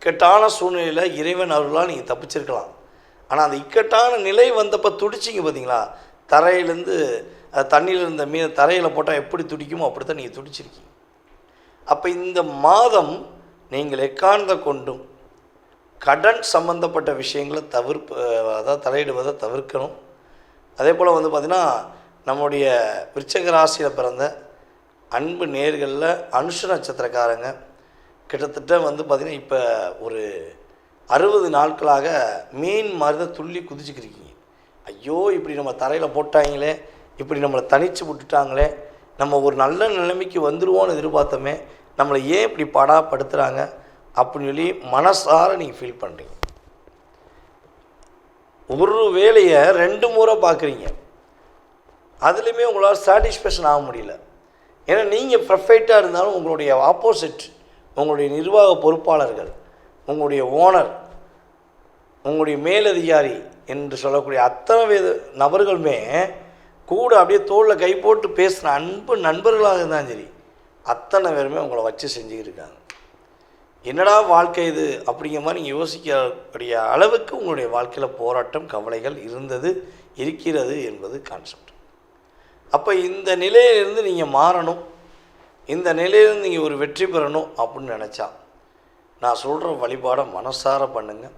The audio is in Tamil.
இக்கட்டான சூழ்நிலையில் இறைவன் அருளால் நீங்கள் தப்பிச்சிருக்கலாம். ஆனால் அந்த இக்கட்டான நிலை வந்தப்போ துடிச்சிங்க பார்த்தீங்களா, தரையிலேருந்து தண்ணியில் இருந்த மீன் தரையில் போட்டால் எப்படி துடிக்குமோ அப்படி தான் நீங்கள் துடிச்சிருக்கீங்க. அப்போ இந்த மாதம் நீங்கள் எக்காரணத்தை கொண்டும் கடன் சம்பந்தப்பட்ட விஷயங்களை அதாவது தலையிடுவதை தவிர்க்கணும். அதே போல் வந்து பார்த்திங்கன்னா, நம்முடைய விருச்சிக ராசியில் பிறந்த அன்பு நேர்களில் அனுஷ நட்சத்திரக்காரங்க கிட்டத்தட்ட வந்து பார்த்திங்கன்னா இப்போ ஒரு 60 நாட்களாக மீன் மாதிரி தான் துள்ளி குதிச்சுக்கிருக்கீங்க. ஐயோ இப்படி நம்ம தரையில் போட்டாங்களே, இப்படி நம்மளை தனித்து விட்டுட்டாங்களே, நம்ம ஒரு நல்ல நிலைமைக்கு வந்துடுவோன்னு எதிர்பார்த்தோமே, நம்மளை ஏன் இப்படி படுத்துகிறாங்க அப்படின்னு சொல்லி மனசார நீங்கள் ஃபீல் பண்ணுறீங்க. ஒரு வேலையை 2 முறை பார்க்குறீங்க, அதுலேயுமே உங்களால் சாட்டிஸ்ஃபேக்ஷன் ஆக முடியல. ஏன்னா நீங்கள் பர்ஃபெக்டாக இருந்தாலும் உங்களுடைய ஆப்போசிட், உங்களுடைய நிர்வாக பொறுப்பாளர்கள், உங்களுடைய ஓனர், உங்களுடைய மேலதிகாரி என்று சொல்லக்கூடிய அத்தனை நபர்களுமே கூட அப்படியே தோளில் கை போட்டு பேசுகிற அன்பு நண்பர்களாக இருந்தாலும் சரி, அத்தனை பேருமே உங்களை வச்சு செஞ்சுக்கிருக்காங்க. என்னடா வாழ்க்கை இது அப்படிங்கிற மாதிரி நீங்கள் யோசிக்கக்கூடிய அளவுக்கு உங்களுடைய வாழ்க்கையில் போராட்டம், கவலைகள் இருக்கிறது என்பது கான்செப்ட். அப்போ இந்த நிலையிலிருந்து நீங்கள் மாறணும், இந்த நிலையிலிருந்து நீங்கள் ஒரு வெற்றி பெறணும் அப்படின்னு நினச்சா நான் சொல்கிற வழிபாடை மனசார பண்ணுங்கள்.